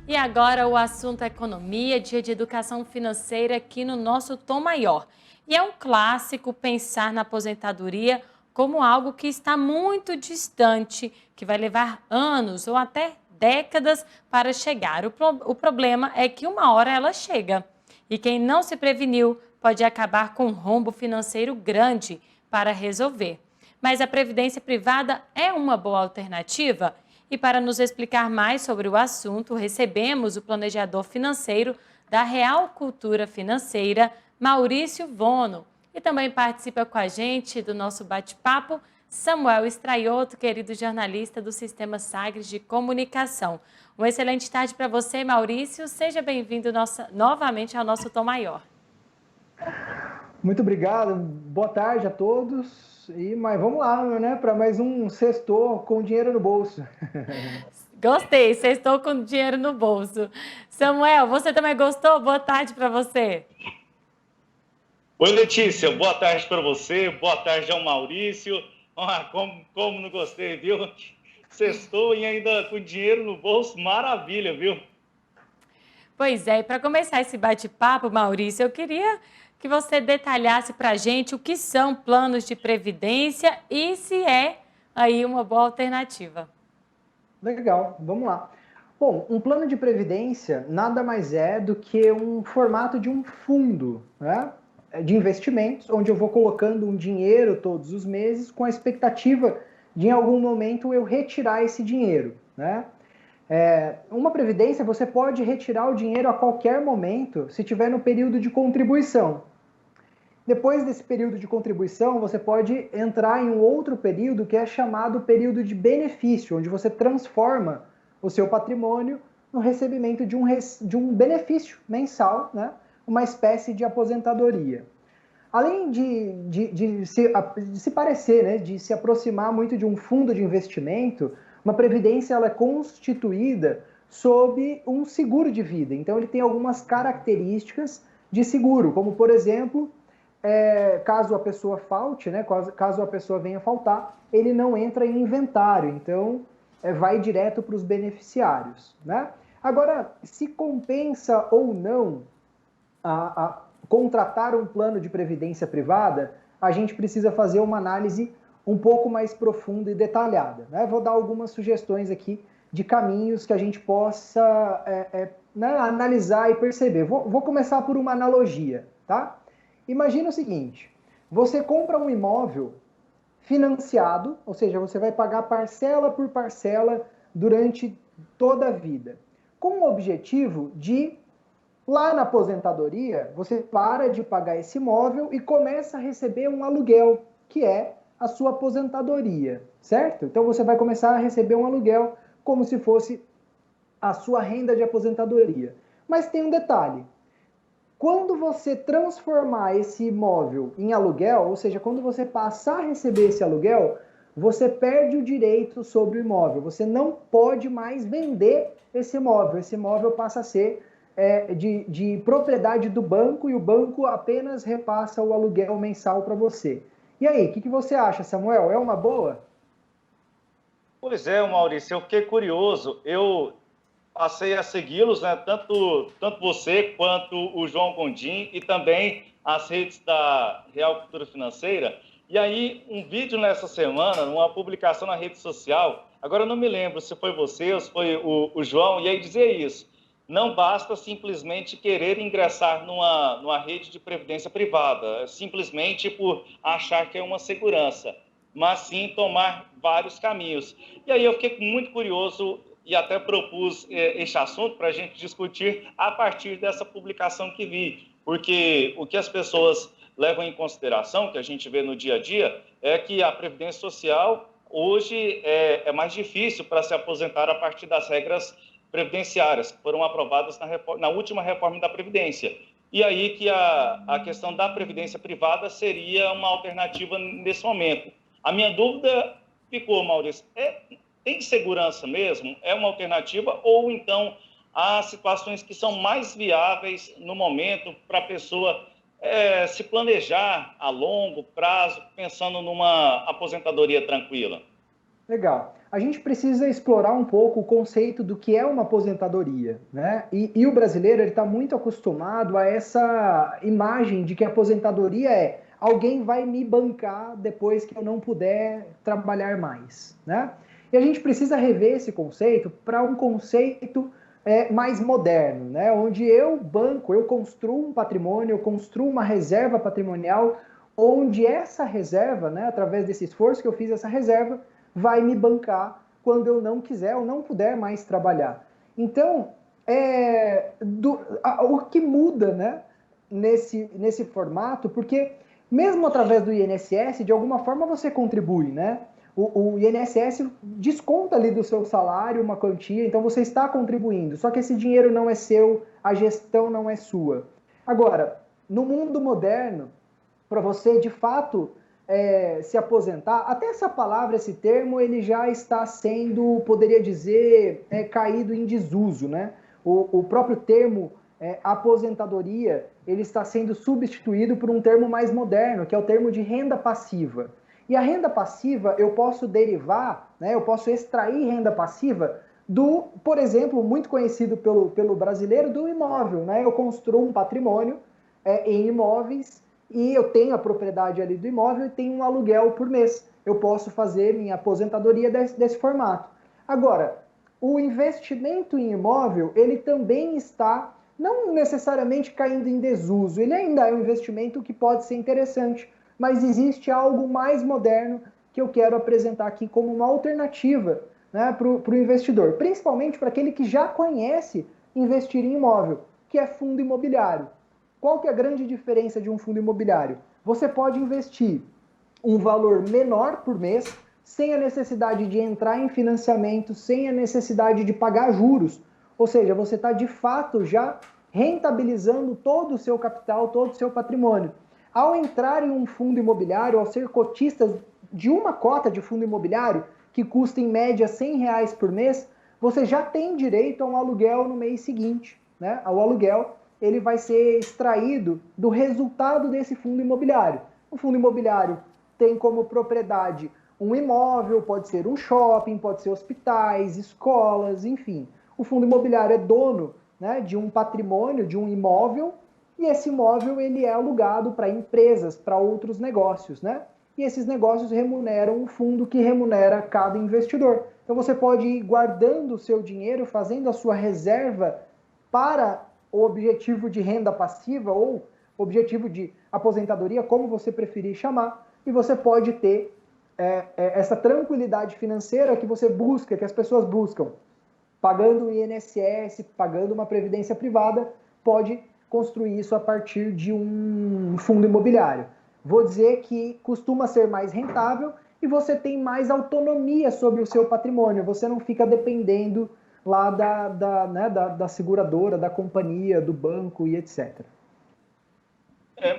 E agora o assunto é economia, dia de educação financeira aqui no nosso Tom Maior. E é um clássico pensar na aposentadoria como algo que está muito distante, que vai levar anos ou até décadas para chegar. O problema é que uma hora ela chega. E quem não se preveniu pode acabar com um rombo financeiro grande para resolver. Mas a previdência privada é uma boa alternativa? E para nos explicar mais sobre o assunto, recebemos o planejador financeiro da Real Cultura Financeira, Maurício Vono. E também participa com a gente do nosso bate-papo, Samuel Straiotto, querido jornalista do Sistema Sagres de Comunicação. Uma excelente tarde para você, Maurício. Seja bem-vindo novamente ao nosso Tom Maior. Muito obrigado, boa tarde a todos. Mas vamos lá, né, para mais um sextou com dinheiro no bolso. Gostei, sextou com dinheiro no bolso. Samuel, você também gostou? Boa tarde para você. Oi, Letícia, boa tarde para você, boa tarde ao Maurício. Como não gostei, viu? Sextou e ainda com dinheiro no bolso, maravilha, viu? Pois é, e para começar esse bate-papo, Maurício, eu queria que você detalhasse para a gente o que são planos de previdência e se é aí uma boa alternativa. Legal, vamos lá. Bom, um plano de previdência nada mais é do que um formato de um fundo, né, de investimentos, onde eu vou colocando um dinheiro todos os meses com a expectativa de em algum momento eu retirar esse dinheiro, né? Uma previdência, você pode retirar o dinheiro a qualquer momento se tiver no período de contribuição. Depois desse período de contribuição, você pode entrar em um outro período que é chamado período de benefício, onde você transforma o seu patrimônio no recebimento de um benefício mensal, né? Uma espécie de aposentadoria. Além de se parecer, né, de se aproximar muito de um fundo de investimento, uma previdência ela é constituída sob um seguro de vida. Então ele tem algumas características de seguro, como por exemplo, caso a pessoa falte, né, caso a pessoa venha faltar, ele não entra em inventário, então vai direto para os beneficiários, né? Agora, se compensa ou não a contratar um plano de previdência privada, a gente precisa fazer uma análise um pouco mais profunda e detalhada, né? Vou dar algumas sugestões aqui de caminhos que a gente possa né, analisar e perceber. Vou começar por uma analogia, tá? Imagina o seguinte, você compra um imóvel financiado, ou seja, você vai pagar parcela por parcela durante toda a vida, com o objetivo de, lá na aposentadoria, você para de pagar esse imóvel e começa a receber um aluguel, que é a sua aposentadoria, certo? Então você vai começar a receber um aluguel como se fosse a sua renda de aposentadoria. Mas tem um detalhe, quando você transformar esse imóvel em aluguel, ou seja, quando você passar a receber esse aluguel, você perde o direito sobre o imóvel. Você não pode mais vender esse imóvel. Esse imóvel passa a ser de propriedade do banco e o banco apenas repassa o aluguel mensal para você. E aí, o que você acha, Samuel? É uma boa? Pois é, Maurício, eu fiquei curioso. Eu passei a segui-los, né? Tanto você quanto o João Gondim e também as redes da Real Cultura Financeira. E aí, um vídeo nessa semana, uma publicação na rede social, agora eu não me lembro se foi você ou se foi o João, e aí dizia isso, não basta simplesmente querer ingressar numa rede de previdência privada, simplesmente por achar que é uma segurança, mas sim tomar vários caminhos. E aí eu fiquei muito curioso e até propus este assunto para a gente discutir a partir dessa publicação que vi, porque o que as pessoas levam em consideração, que a gente vê no dia a dia, é que a Previdência Social hoje é mais difícil para se aposentar a partir das regras previdenciárias que foram aprovadas na última reforma da Previdência. E aí que a questão da Previdência privada seria uma alternativa nesse momento. A minha dúvida ficou, Maurício, tem segurança mesmo? É uma alternativa? Ou então há situações que são mais viáveis no momento para a pessoa se planejar a longo prazo, pensando numa aposentadoria tranquila? Legal. a gente precisa explorar um pouco o conceito do que é uma aposentadoria, né? E o brasileiro está muito acostumado a essa imagem de que a aposentadoria é alguém vai me bancar depois que eu não puder trabalhar mais, né? E a gente precisa rever esse conceito para um conceito mais moderno, né? Onde eu banco, eu construo um patrimônio, eu construo uma reserva patrimonial, onde essa reserva, né, através desse esforço que eu fiz, essa reserva vai me bancar quando eu não quiser ou não puder mais trabalhar. Então, o que muda, né, nesse formato, porque mesmo através do INSS, de alguma forma você contribui, né? O INSS desconta ali do seu salário uma quantia, então você está contribuindo, só que esse dinheiro não é seu, a gestão não é sua. Agora, no mundo moderno, para você de fato se aposentar, até essa palavra, esse termo, ele já está sendo, poderia dizer, caído em desuso, né? O próprio termo aposentadoria, ele está sendo substituído por um termo mais moderno, que é o termo de renda passiva. E a renda passiva, eu posso derivar, né, eu posso extrair renda passiva do, por exemplo, muito conhecido pelo brasileiro, do imóvel, né? Eu construo um patrimônio em imóveis e eu tenho a propriedade ali do imóvel e tenho um aluguel por mês. Eu posso fazer minha aposentadoria desse formato. Agora, o investimento em imóvel, ele também está, não necessariamente caindo em desuso, ele ainda é um investimento que pode ser interessante, mas existe algo mais moderno que eu quero apresentar aqui como uma alternativa, né, para o investidor, principalmente para aquele que já conhece investir em imóvel, que é fundo imobiliário. Qual que é a grande diferença de um fundo imobiliário? Você pode investir um valor menor por mês, sem a necessidade de entrar em financiamento, sem a necessidade de pagar juros. Ou seja, você está de fato já rentabilizando todo o seu capital, todo o seu patrimônio. Ao entrar em um fundo imobiliário, ao ser cotista de uma cota de fundo imobiliário, que custa em média R$100 por mês, você já tem direito a um aluguel no mês seguinte, né? O aluguel ele vai ser extraído do resultado desse fundo imobiliário. O fundo imobiliário tem como propriedade um imóvel, pode ser um shopping, pode ser hospitais, escolas, enfim. O fundo imobiliário é dono, né, de um patrimônio, de um imóvel, e esse imóvel ele é alugado para empresas, para outros negócios, né? E esses negócios remuneram um fundo que remunera cada investidor. Então você pode ir guardando o seu dinheiro, fazendo a sua reserva para o objetivo de renda passiva ou objetivo de aposentadoria, como você preferir chamar, e você pode ter essa tranquilidade financeira que você busca, que as pessoas buscam, pagando o INSS, pagando uma previdência privada, pode construir isso a partir de um fundo imobiliário. Vou dizer que costuma ser mais rentável e você tem mais autonomia sobre o seu patrimônio, você não fica dependendo lá da seguradora, da companhia, do banco e etc.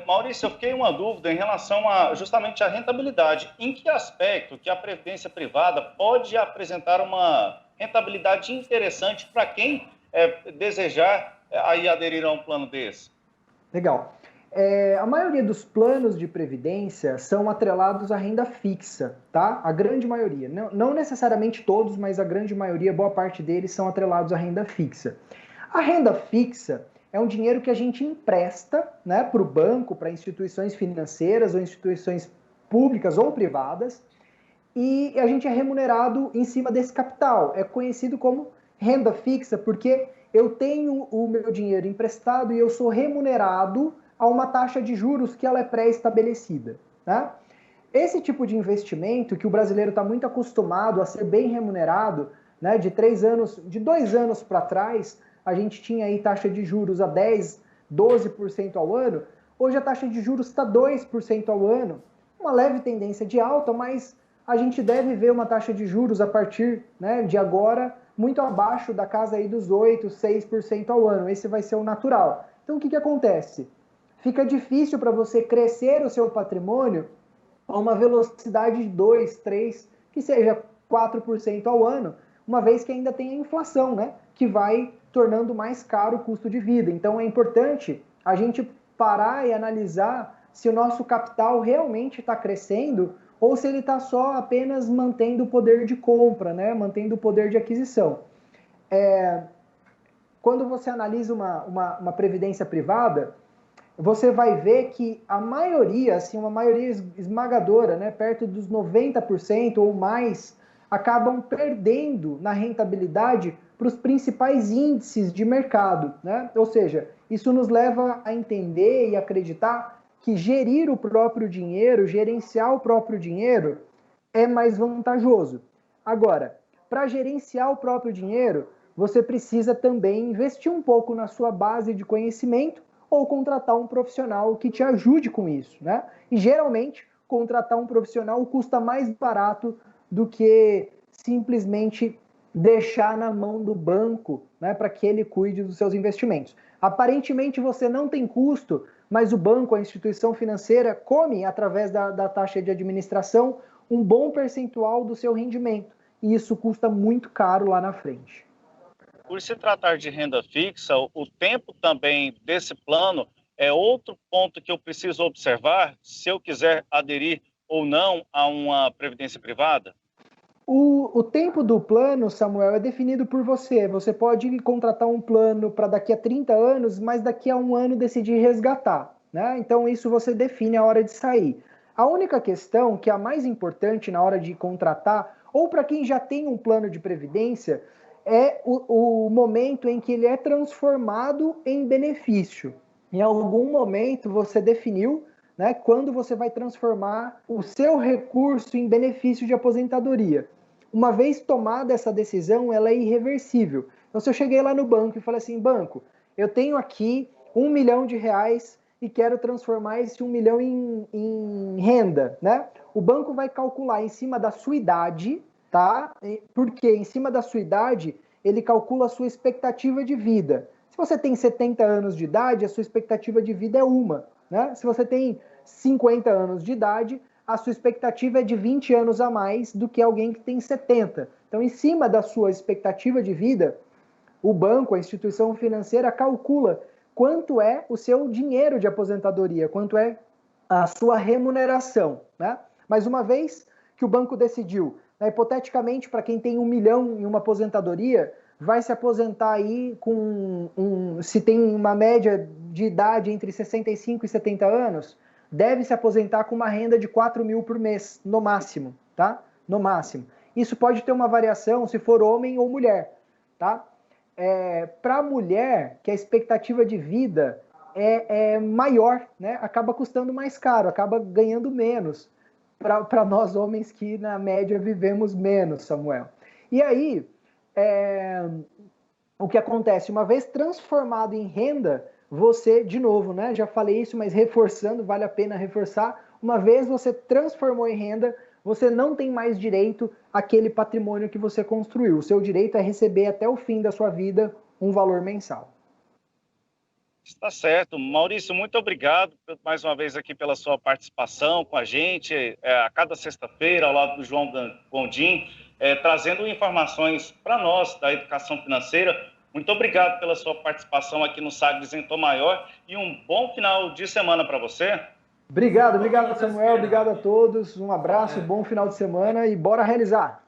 Maurício, eu fiquei uma dúvida em relação justamente à rentabilidade. Em que aspecto que a previdência privada pode apresentar uma rentabilidade interessante para quem desejar aí aderir a um plano desse? Legal. A maioria dos planos de previdência são atrelados à renda fixa, tá? A grande maioria. Não necessariamente todos, mas a grande maioria, boa parte deles, são atrelados à renda fixa. A renda fixa é um dinheiro que a gente empresta, né, para o banco, para instituições financeiras ou instituições públicas ou privadas, e a gente é remunerado em cima desse capital. É conhecido como renda fixa porque eu tenho o meu dinheiro emprestado e eu sou remunerado a uma taxa de juros que ela é pré-estabelecida, né? Esse tipo de investimento que o brasileiro está muito acostumado a ser bem remunerado, né, de 2 anos para trás, a gente tinha aí taxa de juros a 10, 12% ao ano, hoje a taxa de juros está 2% ao ano, uma leve tendência de alta, mas a gente deve ver uma taxa de juros a partir, né, de agora muito abaixo da casa aí dos 8, 6% ao ano, esse vai ser o natural. Então o que acontece? Fica difícil para você crescer o seu patrimônio a uma velocidade de 2, 3, que seja 4% ao ano, uma vez que ainda tem a inflação, né, que vai tornando mais caro o custo de vida. Então é importante a gente parar e analisar se o nosso capital realmente está crescendo ou se ele está só apenas mantendo o poder de compra, né? Mantendo o poder de aquisição. Quando você analisa uma previdência privada, você vai ver que a maioria, assim, uma maioria esmagadora, né, perto dos 90% ou mais, acabam perdendo na rentabilidade para os principais índices de mercado, né? Ou seja, isso nos leva a entender e acreditar que gerir o próprio dinheiro, gerenciar o próprio dinheiro é mais vantajoso. Agora, para gerenciar o próprio dinheiro, você precisa também investir um pouco na sua base de conhecimento ou contratar um profissional que te ajude com isso, né? E geralmente, contratar um profissional custa mais barato do que simplesmente deixar na mão do banco, né, para que ele cuide dos seus investimentos. Aparentemente você não tem custo, mas o banco, a instituição financeira, come, através da taxa de administração, um bom percentual do seu rendimento. E isso custa muito caro lá na frente. Por se tratar de renda fixa, o tempo também desse plano é outro ponto que eu preciso observar se eu quiser aderir ou não a uma previdência privada? O tempo do plano, Samuel, é definido por você. Você pode contratar um plano para daqui a 30 anos, mas daqui a um ano decidir resgatar, né? Então isso você define a hora de sair. A única questão, que é a mais importante na hora de contratar, ou para quem já tem um plano de previdência, é o momento em que ele é transformado em benefício. Em algum momento você definiu, né, quando você vai transformar o seu recurso em benefício de aposentadoria. Uma vez tomada essa decisão, ela é irreversível. Então, se eu cheguei lá no banco e falei assim, banco, eu tenho aqui R$1 milhão e quero transformar esse 1 milhão em renda, né? O banco vai calcular em cima da sua idade, tá? Porque em cima da sua idade, ele calcula a sua expectativa de vida. Se você tem 70 anos de idade, a sua expectativa de vida é uma, né? Se você tem 50 anos de idade, a sua expectativa é de 20 anos a mais do que alguém que tem 70. Então, em cima da sua expectativa de vida, o banco, a instituição financeira, calcula quanto é o seu dinheiro de aposentadoria, quanto é a sua remuneração, né? Mas uma vez que o banco decidiu, né, hipoteticamente, para quem tem 1 milhão em uma aposentadoria, vai se aposentar aí se tem uma média de idade entre 65 e 70 anos, deve se aposentar com uma renda de 4 mil por mês, no máximo, tá? No máximo. Isso pode ter uma variação se for homem ou mulher, tá? Para a mulher, que a expectativa de vida é maior, né? Acaba custando mais caro, acaba ganhando menos para nós homens que, na média, vivemos menos, Samuel. E aí, o que acontece? Uma vez transformado em renda, você, de novo, né? Já falei isso, mas reforçando, vale a pena reforçar. Uma vez você transformou em renda, você não tem mais direito àquele patrimônio que você construiu. O seu direito é receber até o fim da sua vida um valor mensal. Está certo. Maurício, muito obrigado mais uma vez aqui pela sua participação com a gente, a cada sexta-feira, ao lado do João Gondim, trazendo informações para nós da educação financeira. Muito obrigado pela sua participação aqui no Sagres em Tom Maior e um bom final de semana para você. Obrigado, Samuel. Obrigado a todos. Um abraço, bom final de semana e bora realizar.